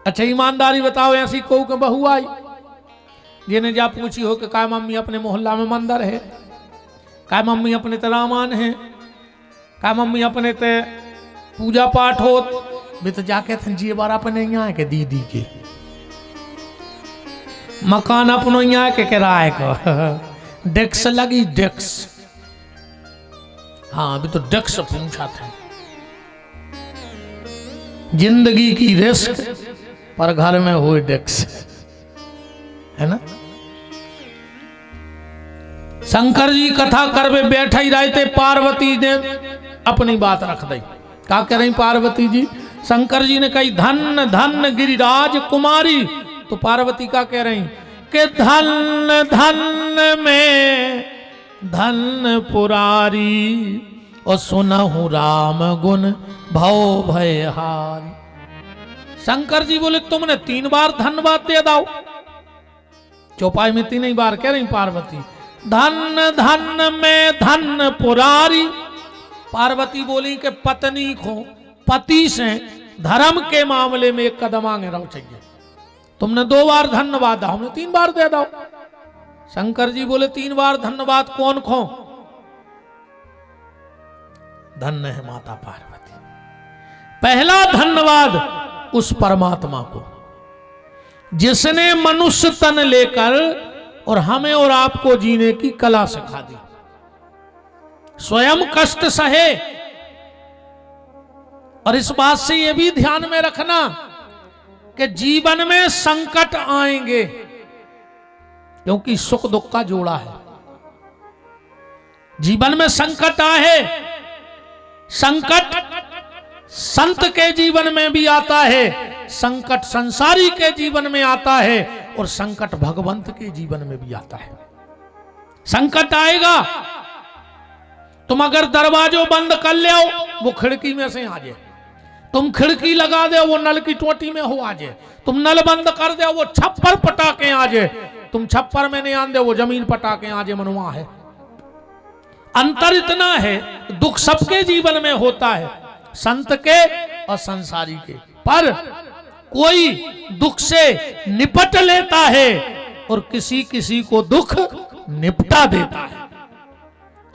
अच्छा ईमानदारी बताओ, ऐसी को के बहू आई जिन्हें जा पूछी हो कि काय मम्मी अपने मोहल्ला में मंदिर है, काय मम्मी अपने ते रामान है, काय मम्मी अपने ते पूजा पाठ हो, भी तो जाके थे जी बार अपने यहाँ के दीदी के मकान अपनो यहाँ के किराए का डेक्स लगी डेक्स, हाँ अभी तो डेक्स पूछा था। जिंदगी की रिस्क पर घर में हुए डेक्स, है ना। शंकर जी कथा करवे बैठा ही रहे थे, पार्वती ने अपनी बात रख दी। क्या कह रही पार्वती जी? शंकर जी ने कही धन धन गिरिराज कुमारी, तो पार्वती का कह रही कि धन धन में धन पुरारी, और सुनहु राम गुण भव भयहारी। शंकर जी बोले तुमने 3 बार धन्यवाद दे दाओ। चौपाई में 3 ही बार कह रही पार्वती धन धन में धन पुरारी। पार्वती बोली कि पत्नी को पति से धर्म के मामले में एक कदम आगे रहो चाहिए। तुमने 2 बार धन्यवाद दो, हमने 3 बार दे दो। शंकर जी बोले 3 बार धन्यवाद कौन खो? धन्य है माता पार्वती। पहला धन्यवाद उस परमात्मा को जिसने मनुष्य तन लेकर और हमें और आपको जीने की कला सिखा दी। स्वयं कष्ट सहे, और इस बात से यह भी ध्यान में रखना कि जीवन में संकट आएंगे, क्योंकि सुख दुख का जोड़ा है। जीवन में संकट आए, संकट संत के जीवन में भी आता है, संकट संसारी के जीवन में आता है, और संकट भगवंत के जीवन में भी आता है। संकट आएगा, तुम अगर दरवाजो बंद कर ले वो खिड़की में से आ जाए, तुम खिड़की लगा दे वो नल की टोटी में हो आ जाए, तुम नल बंद कर दे वो छप्पर पटाके आ जाए, तुम छप्पर में नहीं आन दे वो जमीन पटाके आ जाए, मनवा है। अंतर इतना है, दुख सबके जीवन में होता है, संत के और संसारी के, पर कोई दुख से निपट लेता है और किसी किसी को दुख निपटा देता है।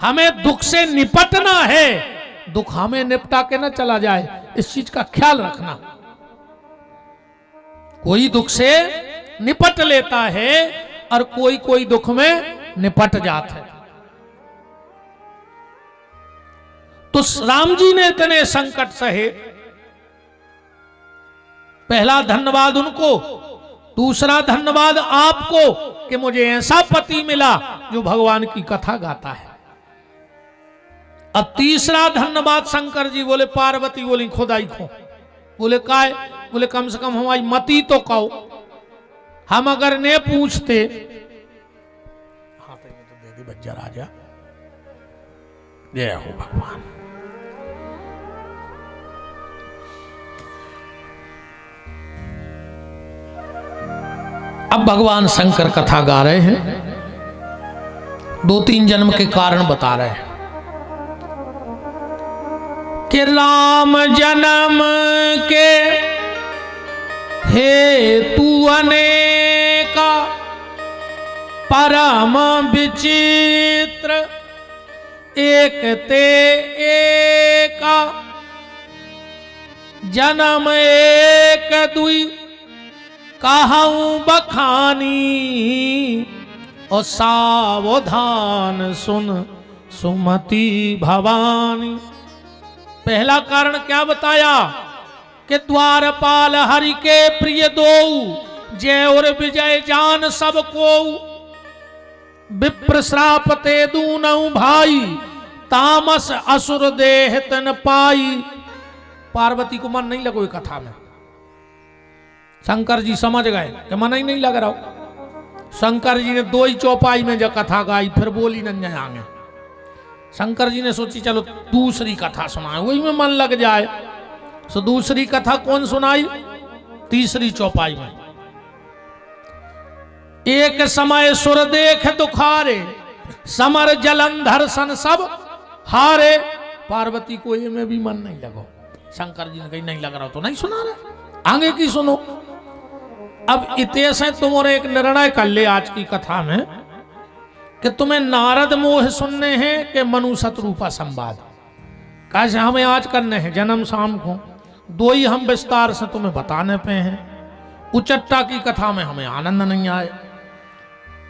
हमें दुख से निपटना है, दुख हमें निपटा के ना चला जाए, इस चीज का ख्याल रखना। कोई दुख से निपट लेता है और कोई कोई दुख में निपट जाता है। तो राम जी ने इतने संकट सहे, पहला धन्यवाद उनको, दूसरा धन्यवाद आपको कि मुझे ऐसा पति मिला जो भगवान की कथा गाता है। अब तीसरा धन्यवाद शंकर जी बोले, पार्वती बोली खुदाई खो। बोले काय? बोले कम से कम हमारी मती तो कहो, हम अगर ने पूछते। हाँ तो ये तो दे दी बच्चा राजा, जय हो भगवान। अब भगवान शंकर कथा गा रहे हैं, 2-3 जन्म के कारण बता रहे हैं कि राम जन्म के हेतु अनेका, परम विचित्र एक ते एका, जन्म एक दुई कहूं बखानी, और सावधान सुन सुमति भवानी। पहला कारण क्या बताया कि द्वारपाल हरि के प्रिय दो, जय और विजय जान सब को, विप्र श्राप ते दूनऊ भाई, तामस असुर देह तन पाई। पार्वती को मन नहीं लगो कथा में, शंकर जी समझ गए कि मन ही नहीं लग रहा। शंकर जी ने 2 ही चौपाई में जब कथा गाई, फिर बोली न आगे। शंकर जी ने सोची चलो दूसरी कथा सुनाए, वही में मन लग जाए। सो दूसरी कथा कौन सुनाई? तीसरी चौपाई में। एक समय सुर देख दुखारे, समर जलंधर सन सब हारे। पार्वती को ये में भी मन नहीं लगो। शंकर जी ने कही नहीं लग रहा तो नहीं सुना रहे, आगे की सुनो। अब इतने से तुम और एक निर्णय कर ले आज की कथा में कि तुम्हें नारद मोह सुनने हैं कि मनु शत्रुपा संवाद। कैसे हमें आज करने हैं जन्म शाम को, दो ही हम विस्तार से तुम्हें बताने पे हैं। उचट्टा की कथा में हमें आनंद नहीं आए।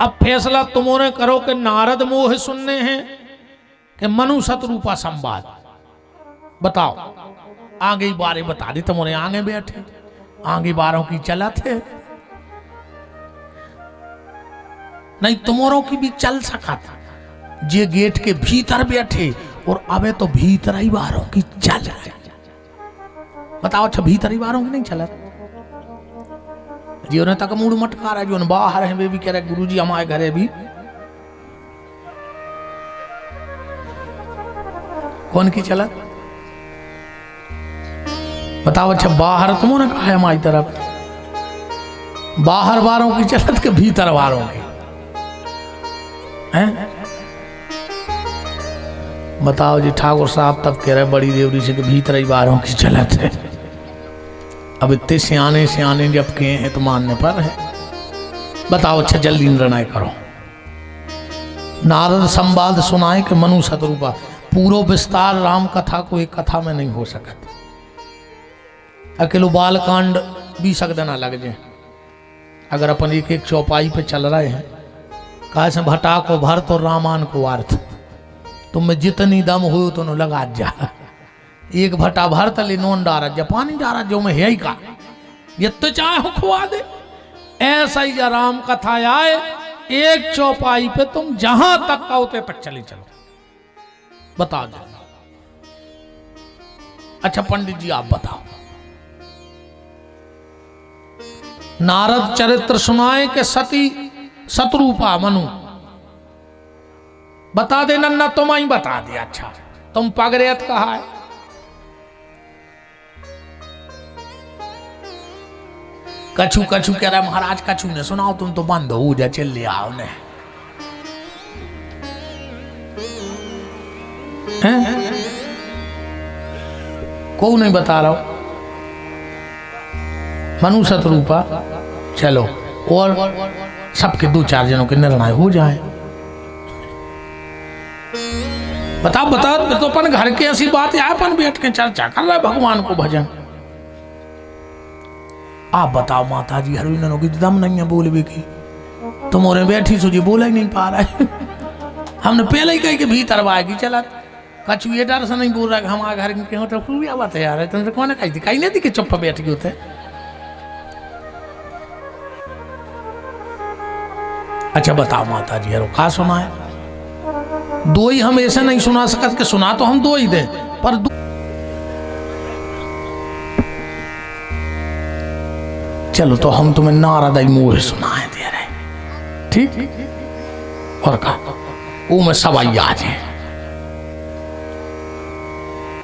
अब फैसला तुमने करो कि नारद मोह सुनने हैं कि मनु शत्रुपा संवाद। बताओ। आगे ही बारे बता दी, तुमने आगे बैठे, आगे बारों की चला थे नहीं, तुमोरों की भी चल सका था। जे गेट के भीतर बैठे और अबे तो भीतर ही बारों की चल है। बताओ। अच्छा भीतर ही बारों की नहीं चला, जी उन्हें तक मूड मटका रहा है, जो बाहर है वे भी कह रहे गुरुजी हमारे घरे भी कौन की चलत। बताओ। अच्छा बाहर तुमने कहा है हमारी तरफ बाहर बारों की चलत के भीतर बारों की हैं? बताओ जी। ठाकुर साहब तब कह रहे बड़ी देवरी से कि भीतर ही बारों की चलत है। अब इतने सियाने सियाने जब के हैं तो मानने पर है। बताओ। अच्छा जल्दी निर्णय करो। नारद संवाद सुनाए कि मनु शत्रुपा। पूरा विस्तार राम कथा को एक कथा में नहीं हो सकता। अकेलो बालकांड 20 दिन लग जाए अगर अपन एक एक चौपाई पे चल रहे हैं। कैसे भटा को भरत और रामायण को अर्थ तुम में जितनी दम हो तो लगा जा। एक भटा भरत ले नोन डारा जापानी डारा जो में है ही का ये तो चाहे हो खुआ दे। ऐसा ही राम कथा आए एक चौपाई पे तुम जहां तक का होते तक चले चलो। बताओ जा। अच्छा पंडित जी आप बताओ। नारद चरित्र सुनाए कि सती शत्रुपा मनु। बता दे नन्ना तुम ही बता दिया। अच्छा तुम पगरेत कहा है। कछु कछु कह रहा महाराज कछु ने सुनाओ तुम तो बंद हो जा चल ले आओ ने। को नहीं बता रहा हूं। मनु शत्रुपा चलो और सबके 2-4 जनों के निर्णय हो जाए। बताओ बताओ। तो अपन घर के ऐसी बात है अपन बैठ के चर्चा कर रहा है भगवान को भजन। आप बताओ माता जी हरविंदनों की दम नहीं है बोलने की। तुम और बैठी सोची बोला ही नहीं पा रहा है। हमने पहले ही कही कि भीतर वाएगी चला कछु ये डर से नहीं बोल रहा कि हमारे घर के हो तो क्या बात है यार। तुमसे कौन कही थी कहीं नहीं थी कि चुप बैठ गए होते। अच्छा बताओ माता जी यार कहा सुना है। 2 ही हम ऐसे नहीं सुना सकते कि सुना तो हम 2 ही दे पर चलो तो हम तुम्हें नारद मोह सुनाए दे रहे। ठीक और कहा वो में सवाई आज है।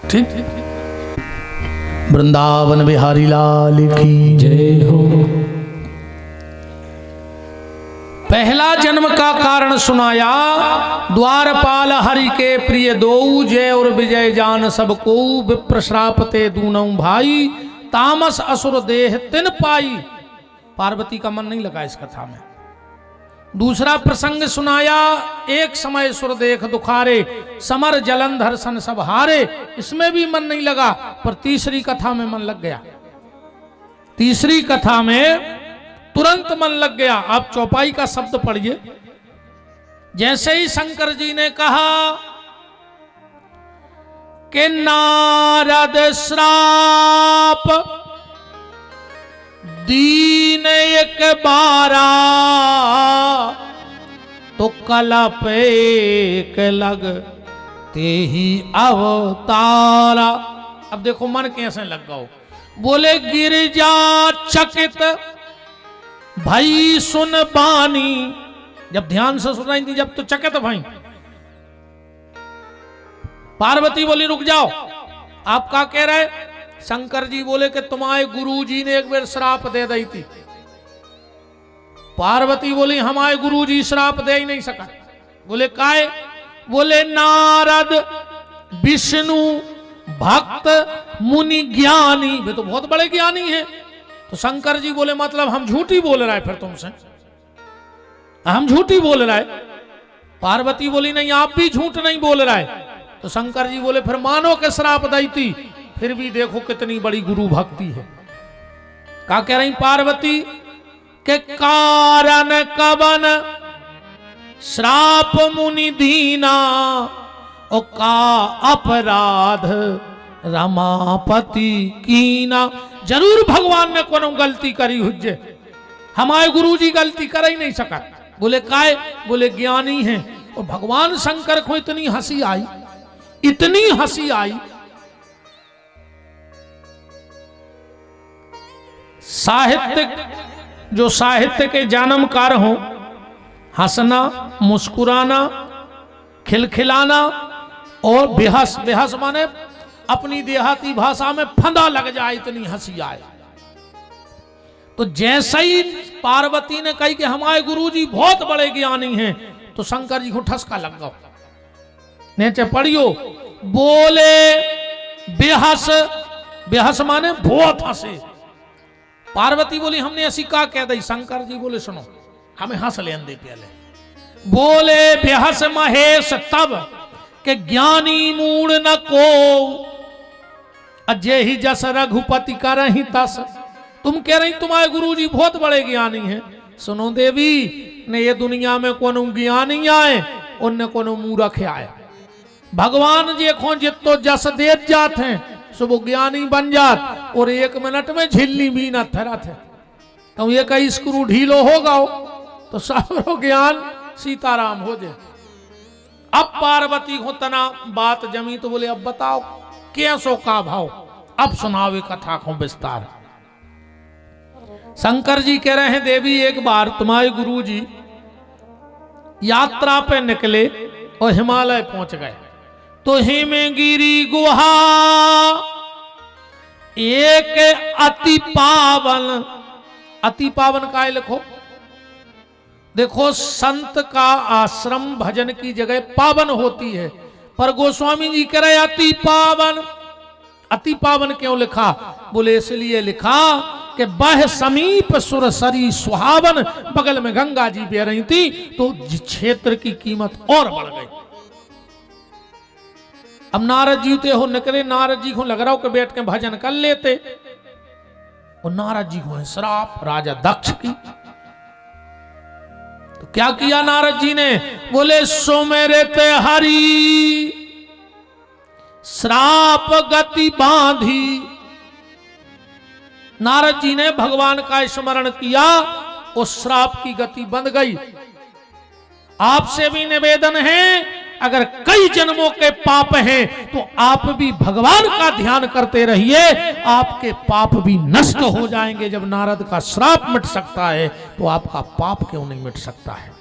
ठीक। वृंदावन बिहारी लाल की जय हो। पहला जन्म का कारण सुनाया। द्वारपाल हरि के प्रिय दो जय और विजय जान सबको। विप्र श्रापते दूनों भाई तामस असुर देह तिन पाई। पार्वती का मन नहीं लगा इस कथा में। दूसरा प्रसंग सुनाया। एक समय सुर देख दुखारे समर जलंधर सन सब हारे। इसमें भी मन नहीं लगा पर तीसरी कथा में मन लग गया। तीसरी कथा में तुरंत मन लग गया। आप चौपाई का शब्द पढ़िए। जैसे ही शंकर जी ने कहा कि नारद श्राप दीन एक बारा तो कलप एक लग ते ही अवतारा। अब देखो मन कैसे लग गया। बोले गिरिजा चकित भाई सुन बानी। जब ध्यान से सुनाई थी जब तो चकित भाई। पार्वती बोली रुक जाओ। आप क्या कह रहे। शंकर जी बोले कि तुम्हारे गुरु जी ने एक बार श्राप दे दी थी। पार्वती बोली हमारे गुरु जी श्राप दे ही नहीं सका। बोले काहे। बोले नारद विष्णु भक्त मुनि ज्ञानी। वे तो बहुत बड़े ज्ञानी हैं। तो शंकर जी बोले मतलब हम झूठी बोल रहे हैं फिर तुमसे, हम झूठी बोल रहे हैं। पार्वती बोली नहीं आप भी झूठ नहीं बोल रहे। तो शंकर जी बोले फिर मानो के श्राप दैती, फिर भी देखो कितनी बड़ी गुरु भक्ति है। क्या कह रही पार्वती के कारण कवन श्राप मुनि दीना, ओ का अपराध रमापति कीना। जरूर भगवान ने कोनो गलती करी हुज्जे, हमारे गुरु जी गलती कर ही नहीं सका। बोले काय? बोले ज्ञानी हैं। और भगवान शंकर को इतनी हंसी आई, इतनी हंसी आई। साहित्य जो साहित्य के जन्मकार हो, हंसना, मुस्कुराना, खिलखिलाना और बेहस, बेहस माने अपनी देहाती भाषा में फंदा लग जाए, इतनी हंसी आए। तो जैसे ही पार्वती ने कही कि हमारे गुरुजी बहुत बड़े ज्ञानी हैं, तो शंकर जी को ठसका लग गया। नीचे पढ़ियो, बोले बेहस, बेहस माने बहुत हंसे। पार्वती बोली हमने ऐसी का कह दी। शंकर जी बोले सुनो हमें हंस लेन दे पहले। बोले बेहस महेश तब के ज्ञानी मूड न को, अजय ही जस रघुपति कर ही तस। तुम कह रही तुम्हारे गुरुजी बहुत बड़े ज्ञानी हैं। सुनो देवी ने ये दुनिया में कोनो ज्ञानी आए, उनने कोनो मूर्ख आए। भगवान जी को जितो जस दे जाते हैं सो वो ज्ञानी बन जात, और 1 मिनट में झिल्ली भी न थरा थे। तो ये कई स्क्रू ढीलो होगा तो सारो ज्ञान सीताराम हो जाए। अब पार्वती को तना बात जमी तो बोले अब बताओ कैसो का भाव, अब सुनावे कथा को विस्तार। शंकर जी कह रहे हैं देवी एक बार तुम्हारे गुरु जी यात्रा पे निकले और हिमालय पहुंच गए। तो हिमगिरी गुहा एक अति पावन, अति पावन का लिखो। देखो संत का आश्रम भजन की जगह पावन होती है, पर गोस्वामी जी कह रहे अति पावन। अति पावन क्यों लिखा? बोले इसलिए लिखा कि बह समीप सुरसरी सुहावन, बगल में गंगा जी बह रही थी तो क्षेत्र की कीमत और बढ़ गई। अब नारद जी ते हो निकले, नारद जी को लग रहा हो कि बैठ के भजन कर लेते, और नारद जी को श्राप राजा दक्ष की। तो क्या किया नारद जी ने? बोले सुमेरते हरि श्राप गति बांधी। नारद जी ने भगवान का स्मरण किया, उस श्राप की गति बंध गई। आपसे भी निवेदन है, अगर कई जन्मों के पाप हैं तो आप भी भगवान का ध्यान करते रहिए, आपके पाप भी नष्ट हो जाएंगे। जब नारद का श्राप मिट सकता है तो आपका पाप क्यों नहीं मिट सकता है?